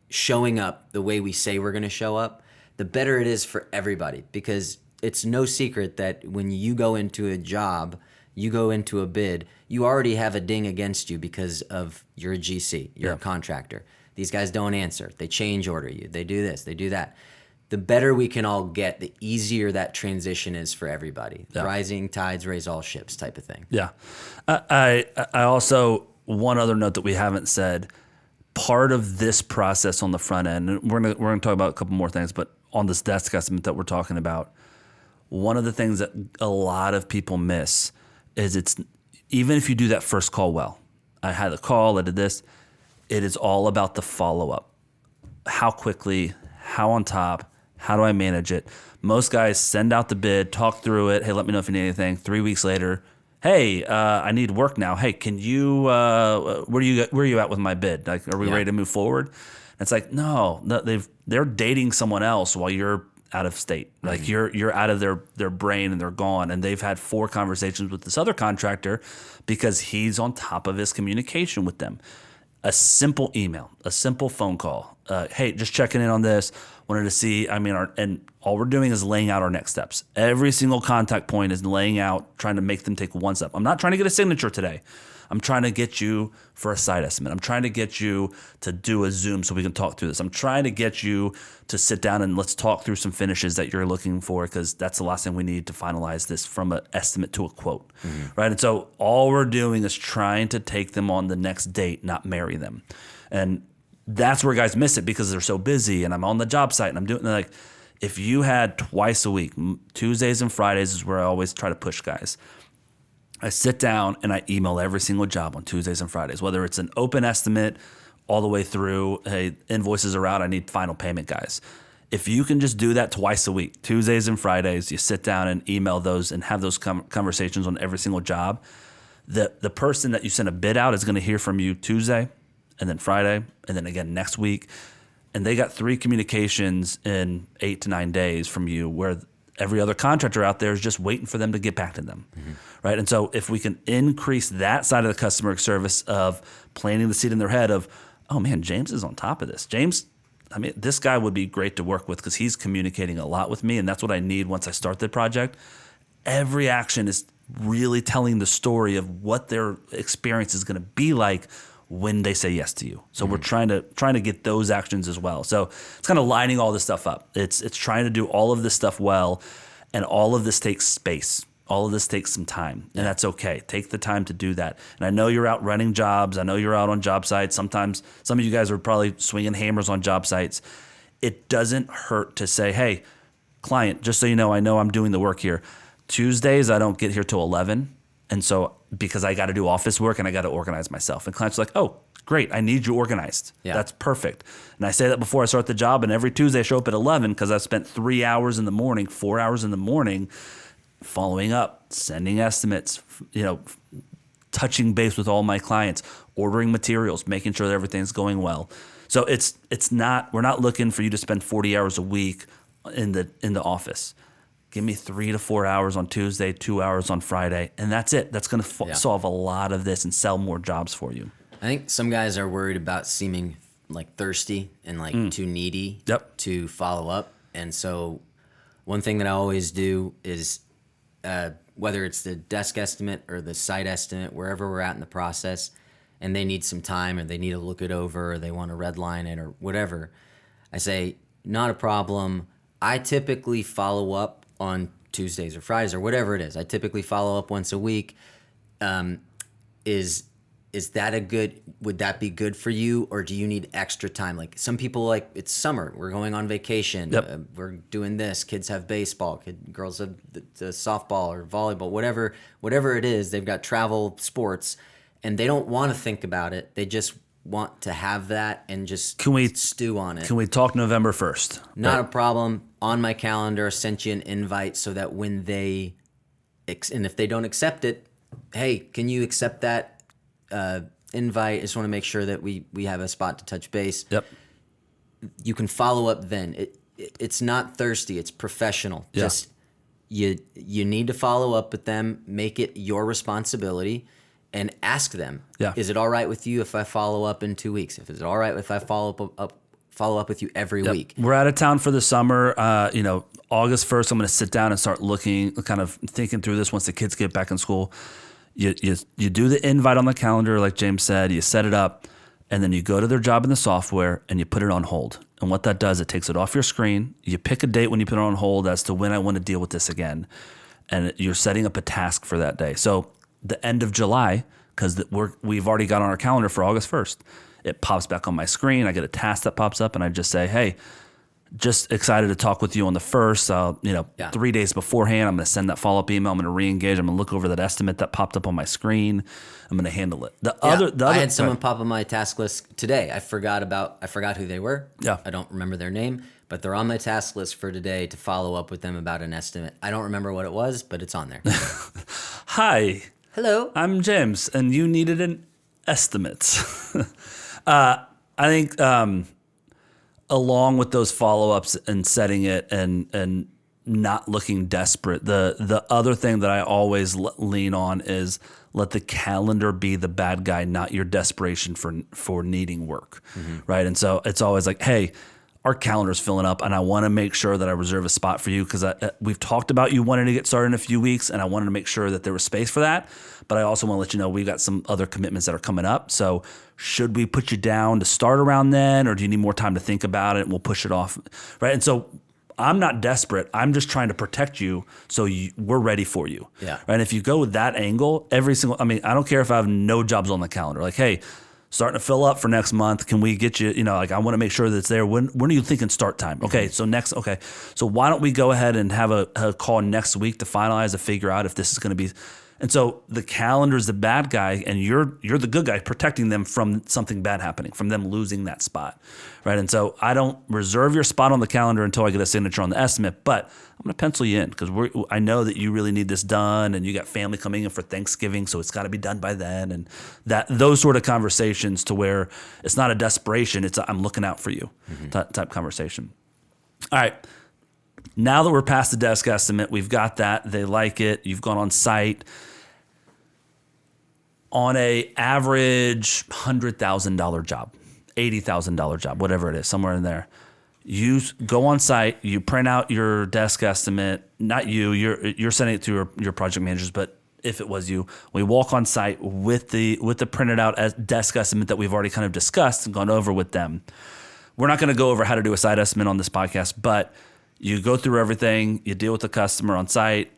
showing up the way we say we're going to show up, the better it is for everybody. Because it's no secret that when you go into a job, you go into a bid, you already have a ding against you because of you're a GC, you're a contractor. These guys don't answer. They change order you. They do this, they do that. The better we can all get, the easier that transition is for everybody. Yeah. Rising tides raise all ships type of thing. Yeah. I also, one other note that we haven't said, part of this process on the front end, and we're gonna talk about a couple more things, but on this desk estimate that we're talking about, one of the things that a lot of people miss is it's, even if you do that first call well, I had a call, I did this, it is all about the follow-up. How quickly, how on top, how do I manage it? Most guys send out the bid, talk through it, hey, let me know if you need anything. 3 weeks later, hey, I need work now. Hey, can you, where are you at with my bid? Like, are we ready to move forward? It's like, no, they're dating someone else while you're out of state. Like you're out of their brain and they're gone. And they've had 4 conversations with this other contractor because he's on top of his communication with them. A simple email, a simple phone call. Hey, just checking in on this. Wanted to see, and all we're doing is laying out our next steps. Every single contact point is laying out, trying to make them take one step. I'm not trying to get a signature today. I'm trying to get you for a site estimate. I'm trying to get you to do a Zoom so we can talk through this. I'm trying to get you to sit down and let's talk through some finishes that you're looking for, because that's the last thing we need to finalize this from an estimate to a quote, right? And so all we're doing is trying to take them on the next date, not marry them. And that's where guys miss it because they're so busy, and I'm on the job site and I'm doing like, if you had twice a week, Tuesdays and Fridays is where I always try to push guys. I sit down and I email every single job on Tuesdays and Fridays, whether it's an open estimate all the way through, hey, invoices are out, I need final payment, guys. If you can just do that twice a week, Tuesdays and Fridays, you sit down and email those and have those conversations on every single job, the person that you send a bid out is going to hear from you Tuesday and then Friday and then again next week. And they got 3 communications in 8 to 9 days from you, where every other contractor out there is just waiting for them to get back to them, right? And so if we can increase that side of the customer service of planting the seed in their head of, oh man, James is on top of this. James, this guy would be great to work with because he's communicating a lot with me, and that's what I need once I start the project. Every action is really telling the story of what their experience is going to be like when they say yes to you. So we're trying to get those actions as well. So it's kind of lining all this stuff up. It's trying to do all of this stuff well, and all of this takes space. All of this takes some time, and that's okay. Take the time to do that. And I know you're out running jobs. I know you're out on job sites. Sometimes some of you guys are probably swinging hammers on job sites. It doesn't hurt to say, hey, client, just so you know, I know I'm doing the work here. Tuesdays, I don't get here till 11. And so because I got to do office work and I got to organize myself. And clients are like, oh, great, I need you organized. Yeah. That's perfect. And I say that before I start the job, and every Tuesday I show up at 11 because I spent 3 hours in the morning, 4 hours in the morning following up, sending estimates, touching base with all my clients, ordering materials, making sure that everything's going well. So we're not looking for you to spend 40 hours a week in the office. Give me 3 to 4 hours on Tuesday, 2 hours on Friday, and that's it. That's going to solve a lot of this and sell more jobs for you. I think some guys are worried about seeming like thirsty and like too needy to follow up. And so one thing that I always do is whether it's the desk estimate or the site estimate, wherever we're at in the process, and they need some time or they need to look it over or they want to redline it or whatever, I say, not a problem. I typically follow up on Tuesdays or Fridays or whatever it is. I typically follow up once a week. Is that would that be good for you, or do you need extra time? Like some people, like it's summer, we're going on vacation, we're doing this, kids have baseball, girls have the softball or volleyball, whatever it is, they've got travel sports and they don't want to think about it. They just want to have that and just stew on it. Can we talk November 1st? Not a problem. On my calendar, I sent you an invite so that when and if they don't accept it, hey, can you accept that invite? I just want to make sure that we have a spot to touch base. Yep. You can follow up then. It's not thirsty. It's professional. Yeah. Just you need to follow up with them. Make it your responsibility. And ask them, is it all right with you if I follow up in 2 weeks? Is it all right if I follow up with you every week? We're out of town for the summer. August 1st, I'm going to sit down and start looking, kind of thinking through this once the kids get back in school. You do the invite on the calendar, like James said, you set it up, and then you go to their job in the software and you put it on hold. And what that does, it takes it off your screen. You pick a date when you put it on hold as to when I want to deal with this again. And you're setting up a task for that day. So the end of July, because we've already got on our calendar for August 1st. It pops back on my screen. I get a task that pops up, and I just say, hey, just excited to talk with you on the 1st. 3 days beforehand, I'm going to send that follow-up email. I'm going to re-engage. I'm going to look over that estimate that popped up on my screen. I'm going to handle it. I had someone pop on my task list today. I forgot who they were. Yeah. I don't remember their name, but they're on my task list for today to follow up with them about an estimate. I don't remember what it was, but it's on there. Hi. Hello. I'm James, and you needed an estimate. I think along with those follow-ups and setting it and not looking desperate, the other thing that I always lean on is let the calendar be the bad guy, not your desperation for needing work, right? And so it's always like, hey, our calendar's filling up, and I want to make sure that I reserve a spot for you because we've talked about you wanting to get started in a few weeks, and I wanted to make sure that there was space for that. But I also want to let you know we've got some other commitments that are coming up. So should we put you down to start around then, or do you need more time to think about it? And we'll push it off, right? And so I'm not desperate. I'm just trying to protect you so we're ready for you. Yeah. Right. And if you go with that angle, I don't care if I have no jobs on the calendar. Like, hey, starting to fill up for next month. Can we get you, like I want to make sure that it's there. When are you thinking start time? Okay. So So why don't we go ahead and have a call next week to finalize, to figure out if this is going to be. And so the calendar is the bad guy, and you're the good guy protecting them from something bad happening, from them losing that spot, right? And so I don't reserve your spot on the calendar until I get a signature on the estimate, but I'm going to pencil you in because I know that you really need this done, and you got family coming in for Thanksgiving, so it's got to be done by then, and those sort of conversations to where it's not a desperation, it's I'm looking out for you type conversation. All right. Now that we're past the desk estimate, we've got that. They like it. You've gone on site. On a average $100,000 job, $80,000 job, whatever it is, somewhere in there, you go on site, you print out your desk estimate. Not you're sending it to your project managers, but if it was you, we walk on site with the printed out desk estimate that we've already kind of discussed and gone over with them. We're not going to go over how to do a site estimate on this podcast, but you go through everything, you deal with the customer on site.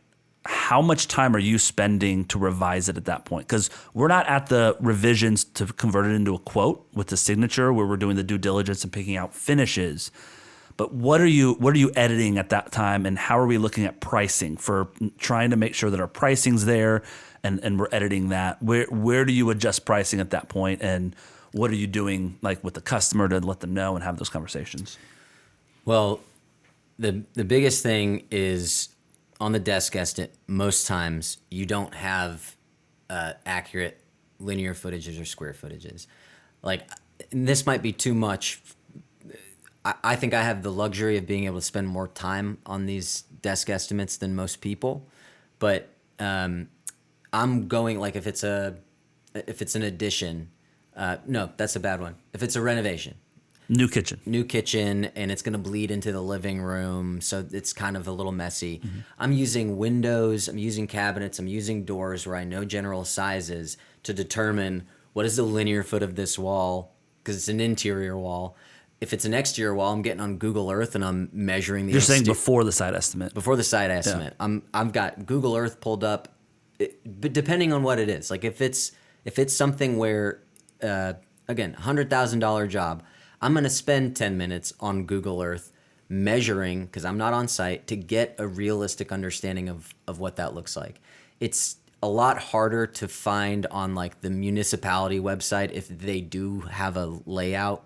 How much time are you spending to revise it at that point? Because we're not at the revisions to convert it into a quote with the signature where we're doing the due diligence and picking out finishes. But what are you editing at that time, and how are we looking at pricing for trying to make sure that our pricing's there and we're editing that? Where do you adjust pricing at that point, and what are you doing like with the customer to let them know and have those conversations? Well, the biggest thing is on the desk estimate, most times you don't have accurate linear footages or square footages. Like, and this might be too much. I think I have the luxury of being able to spend more time on these desk estimates than most people, but I'm going like if it's an addition, no, that's a bad one. If it's a renovation. New kitchen, and it's going to bleed into the living room, so it's kind of a little messy. Mm-hmm. I'm using windows, I'm using cabinets, I'm using doors where I know general sizes to determine what is the linear foot of this wall, because it's an interior wall. If it's an exterior wall, I'm getting on Google Earth and I'm measuring the. You're saying before the site estimate. Before the site estimate, yeah. I've got Google Earth pulled up, but depending on what it is, like if it's something where, again, $100,000 job. I'm going to spend 10 minutes on Google Earth measuring, because I'm not on site, to get a realistic understanding of what that looks like. It's a lot harder to find on like the municipality website if they do have a layout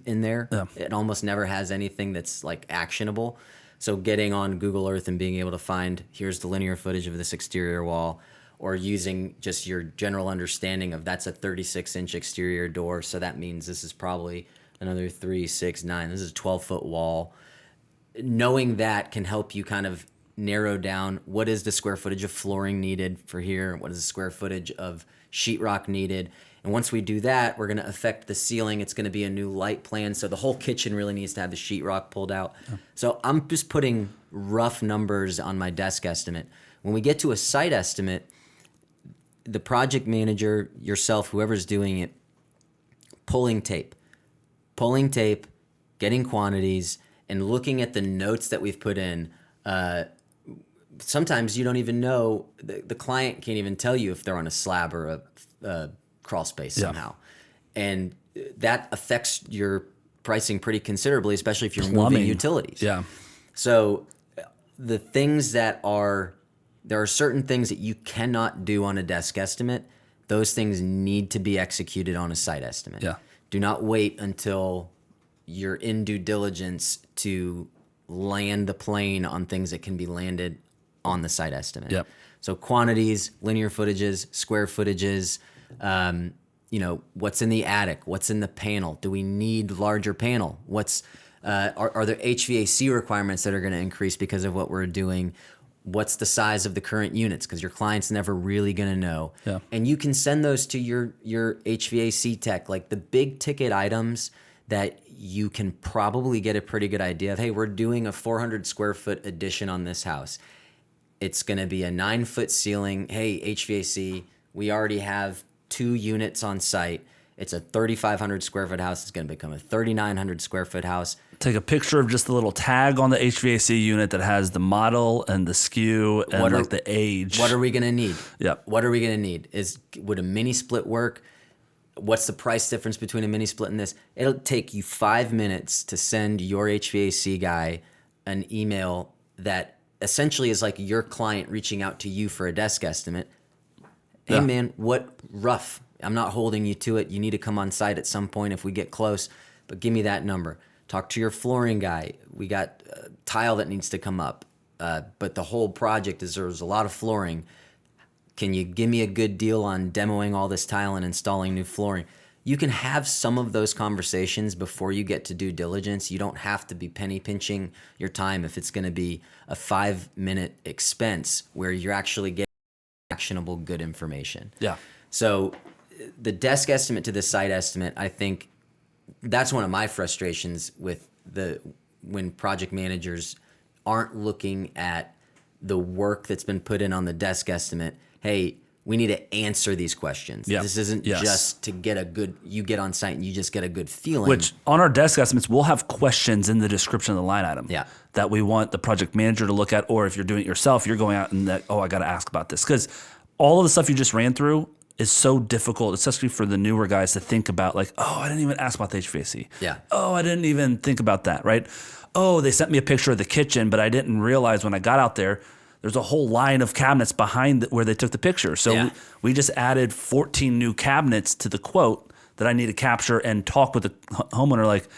in there. Yeah. It almost never has anything that's like actionable. So getting on Google Earth and being able to find, here's the linear footage of this exterior wall, or using just your general understanding of that's a 36-inch exterior door, so that means this is probably another 3, 6, 9. This is a 12-foot wall. Knowing that can help you kind of narrow down what is the square footage of flooring needed for here, what is the square footage of sheetrock needed. And once we do that, we're going to affect the ceiling. It's going to be a new light plan, so the whole kitchen really needs to have the sheetrock pulled out. Yeah. So I'm just putting rough numbers on my desk estimate. When we get to a site estimate, the project manager, yourself, whoever's doing it, pulling tape, getting quantities, and looking at the notes that we've put in. Sometimes you don't even know, the client can't even tell you if they're on a slab or a crawl space somehow. And that affects your pricing pretty considerably, especially if you're moving utilities. Yeah. So the things there are certain things that you cannot do on a desk estimate. Those things need to be executed on a site estimate. Yeah. Do not wait until you're in due diligence to land the plane on things that can be landed on the site estimate. Yep. So quantities, linear footages, square footages, what's in the attic, what's in the panel. Do we need larger panel? What's Are there HVAC requirements that are going to increase because of what we're doing? What's the size of the current units? Because your client's never really going to know. Yeah. And you can send those to your HVAC tech, like the big ticket items that you can probably get a pretty good idea of. Hey, we're doing a 400 square foot addition on this house. It's going to be a 9-foot ceiling. Hey, HVAC, we already have 2 units on site. It's a 3,500 square foot house. It's going to become a 3,900 square foot house. Take a picture of just the little tag on the HVAC unit that has the model and the SKU and the age. What are we going to need? Yep. What are we going to need? Would a mini split work? What's the price difference between a mini split and this? It'll take you 5 minutes to send your HVAC guy an email that essentially is like your client reaching out to you for a desk estimate. Hey, man, what rough? I'm not holding you to it. You need to come on site at some point if we get close, but give me that number. Talk to your flooring guy. We got tile that needs to come up, but the whole project is there's a lot of flooring. Can you give me a good deal on demoing all this tile and installing new flooring? You can have some of those conversations before you get to due diligence. You don't have to be penny pinching your time if it's going to be a 5-minute expense where you're actually getting actionable good information. Yeah. So the desk estimate to the site estimate, I think that's one of my frustrations with when project managers aren't looking at the work that's been put in on the desk estimate. Hey, we need to answer these questions. Yep. This isn't just to get you get on site and you just get a good feeling. Which on our desk estimates, we'll have questions in the description of the line item that we want the project manager to look at, or if you're doing it yourself, you're going out and I got to ask about this. Because all of the stuff you just ran through is so difficult, especially for the newer guys to think about, like, oh, I didn't even ask about the HVAC. Yeah. Oh, I didn't even think about that, right? Oh, they sent me a picture of the kitchen, but I didn't realize when I got out there's a whole line of cabinets behind where they took the picture. So we just added 14 new cabinets to the quote that I need to capture and talk with the homeowner like,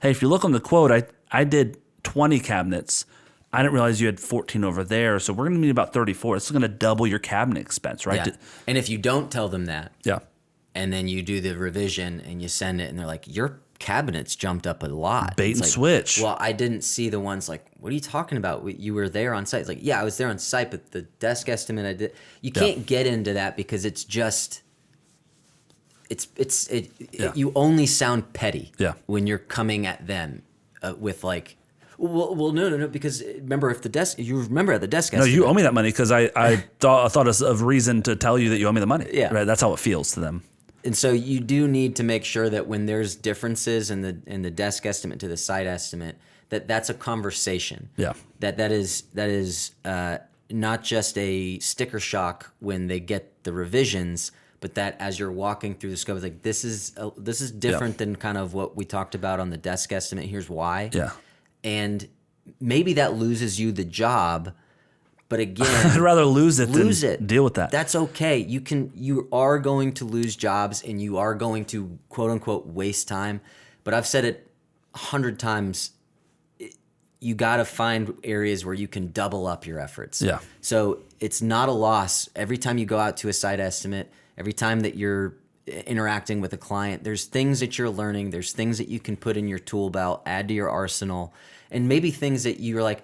hey, if you look on the quote, I did 20 cabinets. I didn't realize you had 14 over there, so we're going to need about 34. It's going to double your cabinet expense, right? Yeah. And if you don't tell them that, yeah, and then you do the revision and you send it, and they're like, your cabinets jumped up a lot. Bait and switch. Well, I didn't see the ones like, what are you talking about? You were there on site. It's like, yeah, I was there on site, but the desk estimate I did. You can't get into that because it's just, you only sound petty when you're coming at them with like, well, no, because remember at the desk estimate. No, you owe me that money because I thought of reason to tell you that you owe me the money. Yeah. Right. That's how it feels to them. And so you do need to make sure that when there's differences in the desk estimate to the site estimate, that's a conversation. Yeah. That is not just a sticker shock when they get the revisions, but that as you're walking through the scope, it's like this is different than kind of what we talked about on the desk estimate. Here's why. Yeah. And maybe that loses you the job, but again, I'd rather lose it than deal with that. That's okay. You are going to lose jobs and you are going to quote unquote waste time. But I've said it 100 times. You got to find areas where you can double up your efforts. Yeah. So it's not a loss. Every time you go out to a site estimate, every time that you're interacting with a client, there's things that you're learning. There's things that you can put in your tool belt, add to your arsenal, and maybe things that you're like,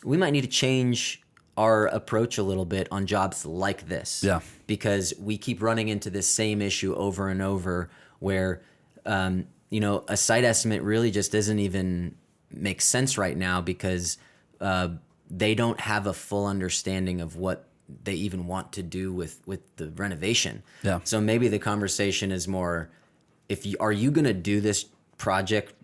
we might need to change our approach a little bit on jobs like this. Yeah. Because we keep running into this same issue over and over where, a site estimate really just doesn't even make sense right now because they don't have a full understanding of what they even want to do with the renovation. Yeah. So maybe the conversation is more, are you going to do this project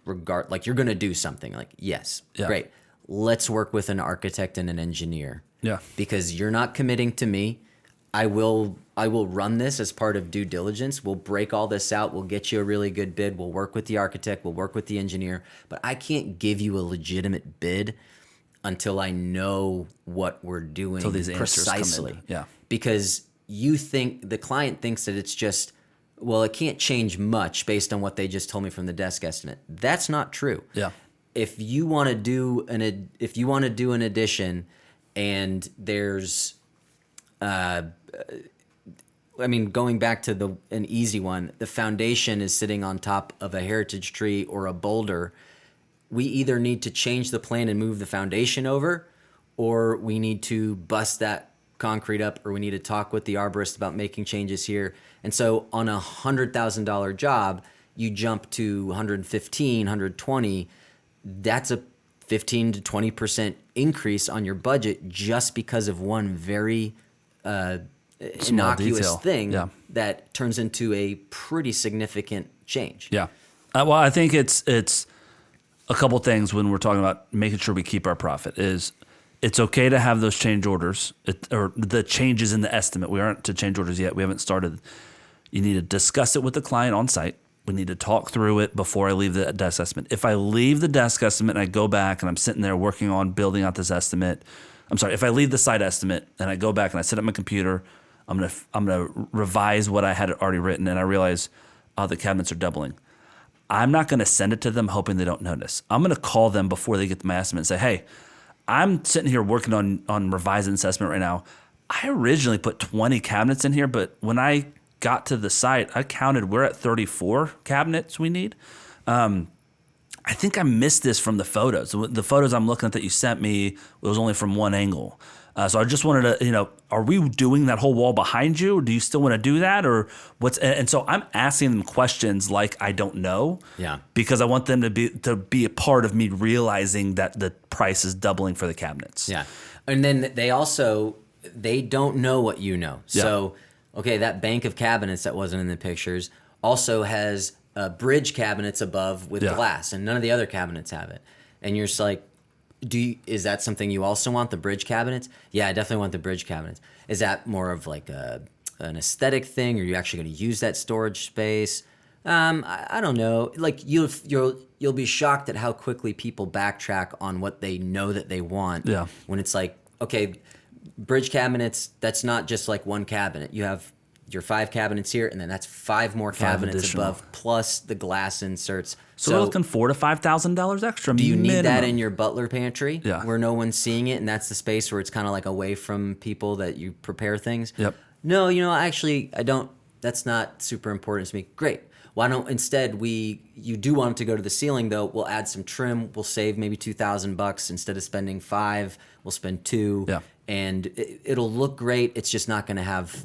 like you're going to do something like, yes, great. Let's work with an architect and an engineer. Yeah. Because you're not committing to me. I will run this as part of due diligence. We'll break all this out. We'll get you a really good bid. We'll work with the architect. We'll work with the engineer. But I can't give you a legitimate bid until I know what we're doing until these precisely. Come in. Yeah. Because the client thinks that it's just, well, it can't change much based on what they just told me from the desk estimate. That's not true. Yeah. If you want to do an addition and there's going back to an easy one, the foundation is sitting on top of a heritage tree or a boulder. we either need to change the plan and move the foundation over, or we need to bust that concrete up, or we need to talk with the arborist about making changes here. And so on a $100,000 job, you jump to 115, 120. That's a 15 to 20% increase on your budget just because of one very innocuous thing that turns into a pretty significant change. Yeah. Well, I think it's a couple things when we're talking about making sure we keep our profit is it's okay to have those change orders or the changes in the estimate. We aren't to change orders yet. We haven't started. You need to discuss it with the client on site. We need to talk through it before I leave the desk estimate. If I leave the desk estimate and I go back and I'm sitting there working on building out this estimate, if I leave the site estimate and I go back and I sit at my computer, I'm gonna revise what I had already written, and I realize, the cabinets are doubling. I'm not gonna send it to them hoping they don't notice. I'm gonna call them before they get to my estimate and say, hey, I'm sitting here working on revising this estimate right now. I originally put 20 cabinets in here, but when I got to the site, I counted we're at 34 cabinets we need. I think I missed this from the photos. The photos I'm looking at that you sent me, it was only from one angle. So I just wanted to, are we doing that whole wall behind you? Or do you still want to do that? Or what's? And so I'm asking them questions like I don't know. Yeah. Because I want them to be a part of me realizing that the price is doubling for the cabinets. Yeah. And then they don't know what you know. Yeah. So, okay, that bank of cabinets that wasn't in the pictures also has bridge cabinets above with glass, and none of the other cabinets have it. And you're just like, is that something you also want, the bridge cabinets? Yeah, I definitely want the bridge cabinets. Is that more of like an aesthetic thing, or are you actually going to use that storage space? I don't know. Like you'll be shocked at how quickly people backtrack on what they know that they want. Yeah. When it's like, okay, bridge cabinets, that's not just like one cabinet. You have your 5 cabinets here, and then that's 5 more cabinets additional above, plus the glass inserts. So we're looking $4,000 to $5,000 extra. Do you minimum. need that in your butler pantry, Yeah. where no one's seeing it, and that's the space where it's kind of like away from people that you prepare things? Yep. No, actually, I don't. That's not super important to me. Great. Why don't instead you do want it to go to the ceiling though? We'll add some trim. We'll save maybe $2,000 instead of spending 5. We'll spend 2. Yeah. And it'll look great. It's just not going to have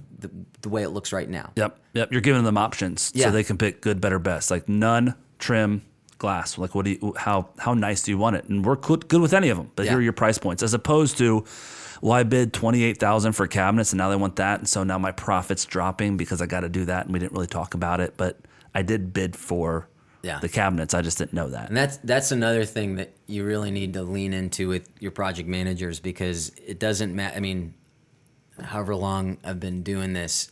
the way it looks right now. Yep. You're giving them options so they can pick good, better, best. Like none, trim, glass. Like how nice do you want it? And we're good with any of them. But here are your price points, as opposed to, well, I bid $28,000 for cabinets, and now they want that, and so now my profit's dropping because I got to do that, and we didn't really talk about it, but I did bid for the cabinets. I just didn't know that. And that's another thing that you really need to lean into with your project managers, because it doesn't matter. I mean, however long I've been doing this,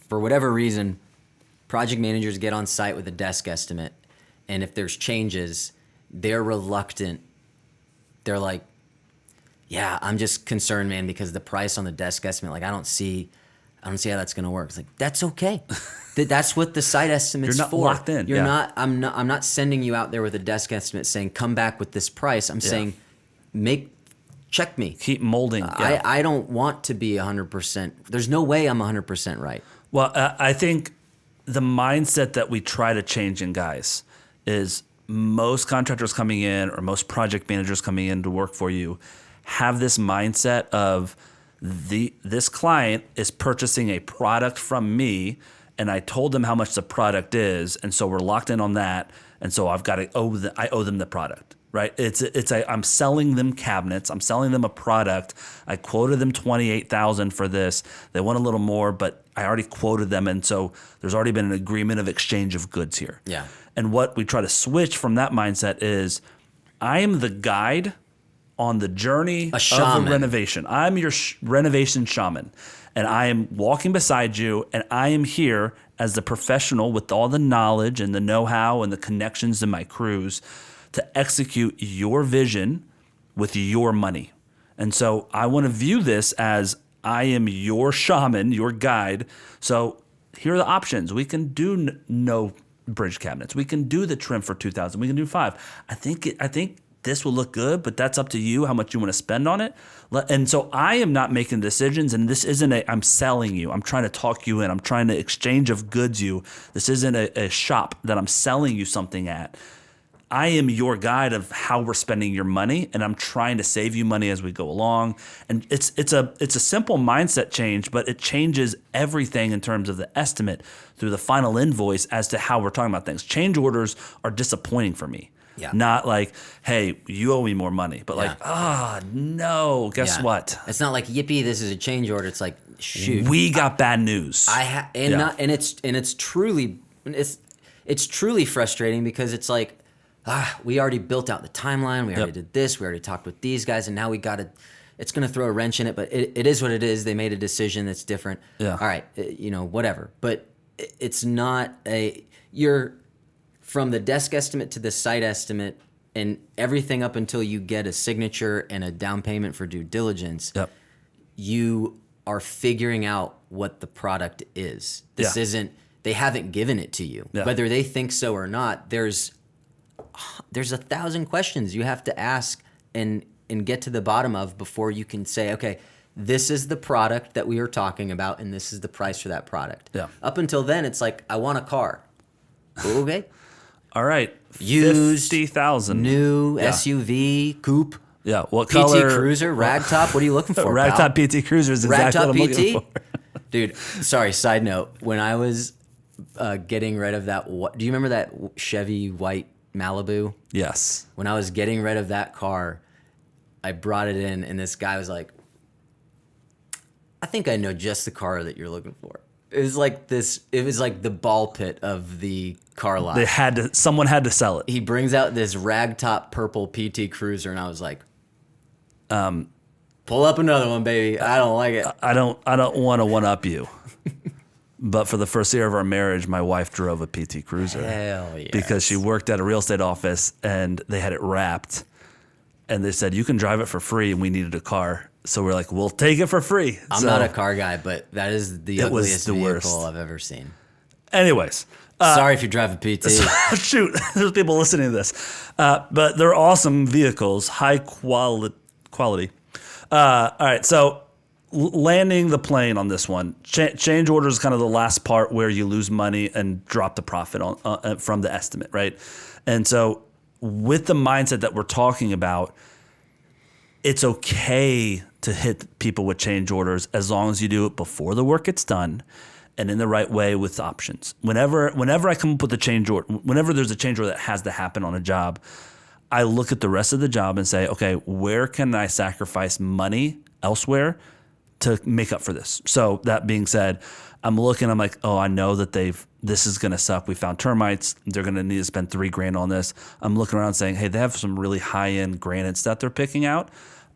for whatever reason, project managers get on site with a desk estimate, and if there's changes, they're reluctant. They're like, yeah, I'm just concerned, man, because the price on the desk estimate, like I don't see how that's going to work. It's like, that's okay. That's what the site estimate's for. You're not locked in. You're not. I'm not sending you out there with a desk estimate saying come back with this price. I'm saying check me. Keep molding. I don't want to be 100%. There's no way I'm 100% right. Well, I think the mindset that we try to change in guys is most contractors coming in or most project managers coming in to work for you have this mindset of this client is purchasing a product from me, and I told them how much the product is, and so we're locked in on that, and so I owe them the product, right? I'm selling them cabinets, I'm selling them a product. I quoted them $28,000 for this. They want a little more, but I already quoted them, and so there's already been an agreement of exchange of goods here. Yeah. And what we try to switch from that mindset is, I am the guide on the journey of the renovation. I'm your renovation shaman, and I am walking beside you, and I am here as the professional with all the knowledge and the know-how and the connections in my crews to execute your vision with your money. And so I want to view this as I am your shaman, your guide. So here are the options. We can do no bridge cabinets. We can do the trim for $2,000. We can do 5. I think this will look good, but that's up to you how much you want to spend on it. And so I am not making decisions, and this isn't I'm selling you. I'm trying to talk you in. I'm trying to exchange of goods you. This isn't a shop that I'm selling you something at. I am your guide of how we're spending your money, and I'm trying to save you money as we go along. And it's a simple mindset change, but it changes everything in terms of the estimate through the final invoice as to how we're talking about things. Change orders are disappointing for me. Yeah. Not like, hey, you owe me more money, but like, no, guess what? It's not like, yippee, this is a change order. It's like, shoot, we got bad news. It's truly frustrating because it's like, we already built out the timeline. We already did this. We already talked with these guys, and now it's going to throw a wrench in it, but it is what it is. They made a decision that's different. Yeah. All right, whatever. But it's not you're from the desk estimate to the site estimate and everything up until you get a signature and a down payment for due diligence. Yep. You are figuring out what the product is. This isn't, they haven't given it to you. Yeah. Whether they think so or not, there's 1,000 questions you have to ask and get to the bottom of before you can say, okay, this is the product that we are talking about and this is the price for that product. Yeah. Up until then, it's like, I want a car. Okay. All right. Used, 50,000. New, SUV, coupe. Yeah. What PT color? Cruiser, ragtop. What are you looking for, Ragtop pal? PT Cruiser is exactly what I'm looking for. Dude, sorry, side note. When I was getting rid of that, do you remember that Chevy white Malibu? Yes. When I was getting rid of that car, I brought it in, and this guy was like, I think I know just the car that you're looking for. It was like the ball pit of the car lot. Someone had to sell it. He brings out this ragtop purple PT Cruiser, and I was like, pull up another one, baby. I don't like it. I don't want to one up you. But for the first year of our marriage, my wife drove a PT Cruiser. Hell yes. Because she worked at a real estate office and they had it wrapped. And they said, you can drive it for free, and we needed a car. So we're like, we'll take it for free. I'm not a car guy, but that is the ugliest vehicle worst. I've ever seen. Anyways. Sorry if you drive a PT. Shoot, there's people listening to this. But they're awesome vehicles, high quality. All right, so landing the plane on this one. Change order is kind of the last part where you lose money and drop the profit from the estimate, right? And so with the mindset that we're talking about, it's okay to hit people with change orders as long as you do it before the work gets done and in the right way with options. Whenever I come up with a change order, whenever there's a change order that has to happen on a job, I look at the rest of the job and say, okay, where can I sacrifice money elsewhere to make up for this? So that being said, I'm like, oh, I know that this is going to suck. We found termites. They're going to need to spend $3,000 on this. I'm looking around saying, hey, they have some really high-end granites that they're picking out.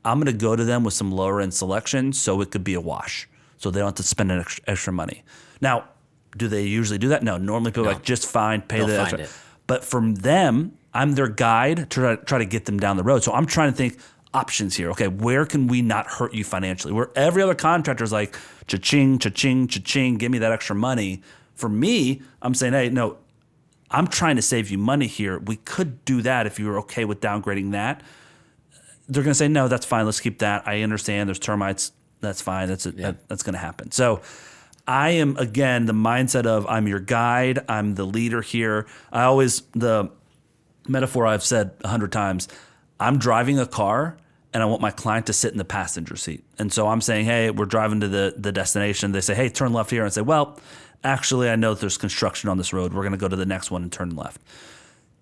I'm going to go to them with some lower-end selection so it could be a wash. So they don't have to spend an extra money. Now, do they usually do that? No. Normally people are like, just fine, pay the extra. But from them, I'm their guide to try to get them down the road. So I'm trying to think options here. Okay, where can we not hurt you financially? Where every other contractor is like, cha-ching, cha-ching, cha-ching, give me that extra money. For me, I'm saying, hey, no, I'm trying to save you money here. We could do that if you were okay with downgrading that. They're going to say, no, that's fine. Let's keep that. I understand there's termites. That's fine. That's going to happen. So I am, again, the mindset of I'm your guide. I'm the leader here. The metaphor I've said 100 times, I'm driving a car and I want my client to sit in the passenger seat. And so I'm saying, hey, we're driving to the destination. They say, hey, turn left here. And I say, well, actually, I know that there's construction on this road. We're going to go to the next one and turn left.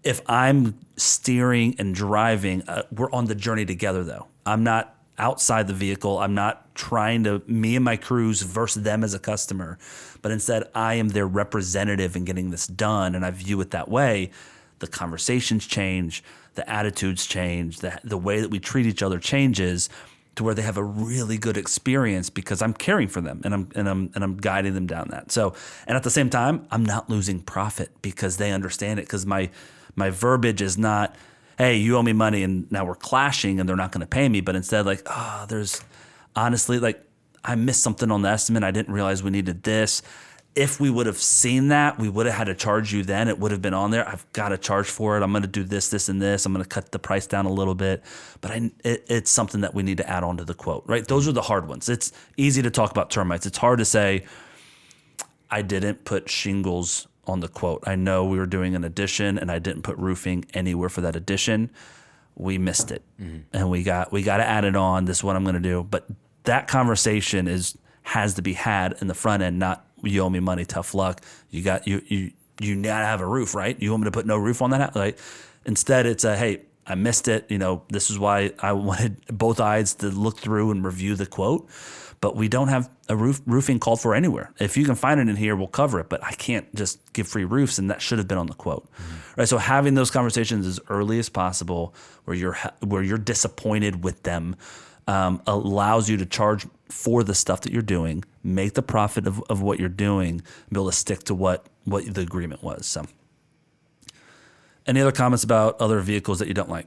If I'm steering and driving, we're on the journey together, though. I'm not outside the vehicle. I'm not trying to, me and my crews versus them as a customer. But instead, I am their representative in getting this done. And I view it that way. The conversations change, the attitudes change, the way that we treat each other changes to where they have a really good experience because I'm caring for them and I'm guiding them down that. So, and at the same time, I'm not losing profit because they understand it because my verbiage is not, hey, you owe me money and now we're clashing and they're not going to pay me, but instead like, there's honestly like I missed something on the estimate. I didn't realize we needed this. If we would have seen that, we would have had to charge you then. It would have been on there. I've got to charge for it. I'm going to do this, this, and this. I'm going to cut the price down a little bit. But it's something that we need to add on to the quote, right? Those are the hard ones. It's easy to talk about termites. It's hard to say, I didn't put shingles on the quote. I know we were doing an addition and I didn't put roofing anywhere for that addition. We missed it, and we got to add it on. This is what I'm going to do. But that conversation has to be had in the front end. Not you owe me money, tough luck. You got you gotta have a roof, right? You want me to put no roof on that house, right? Instead, it's a hey, I missed it. This is why I wanted both sides to look through and review the quote. But we don't have a roofing called for anywhere. If you can find it in here, we'll cover it. But I can't just give free roofs, and that should have been on the quote, right? So having those conversations as early as possible, where you're disappointed with them, allows you to charge for the stuff that you're doing, make the profit of what you're doing, and be able to stick to what the agreement was. So, any other comments about other vehicles that you don't like?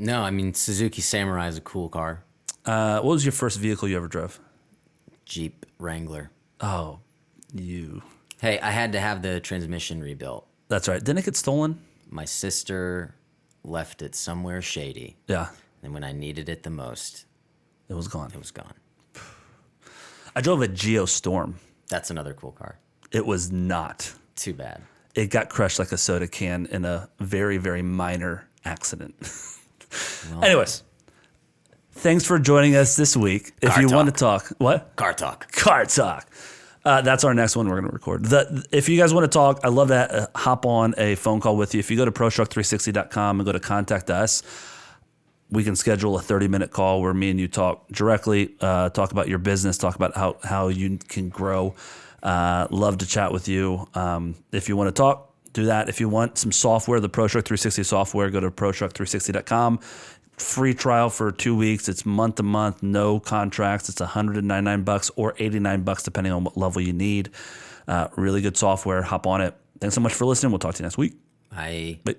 No, I mean, Suzuki Samurai is a cool car. What was your first vehicle you ever drove? Jeep Wrangler. Oh, you. Hey, I had to have the transmission rebuilt. That's right. Didn't it get stolen? My sister left it somewhere shady. Yeah. And when I needed it the most, it was gone. it was gone. I drove a Geostorm. That's another cool car. It was not. Too bad. It got crushed like a soda can in a very, very minor accident. Well, anyways, thanks for joining us this week. If you want to talk, what? Car talk. Car talk. That's our next one we're going to record. If you guys want to talk, I'd love to hop on a phone call with you. If you go to ProStruck360.com and go to contact us, we can schedule a 30-minute call where me and you talk directly, talk about your business, talk about how you can grow. Love to chat with you. If you want to talk, do that. If you want some software, the ProStruck 360 software, go to ProStruck360.com. Free trial for 2 weeks. It's month to month, no contracts. It's $199 or $89 depending on what level you need. Really good software. Hop on it. Thanks so much for listening. We'll talk to you next week. Bye. Bye.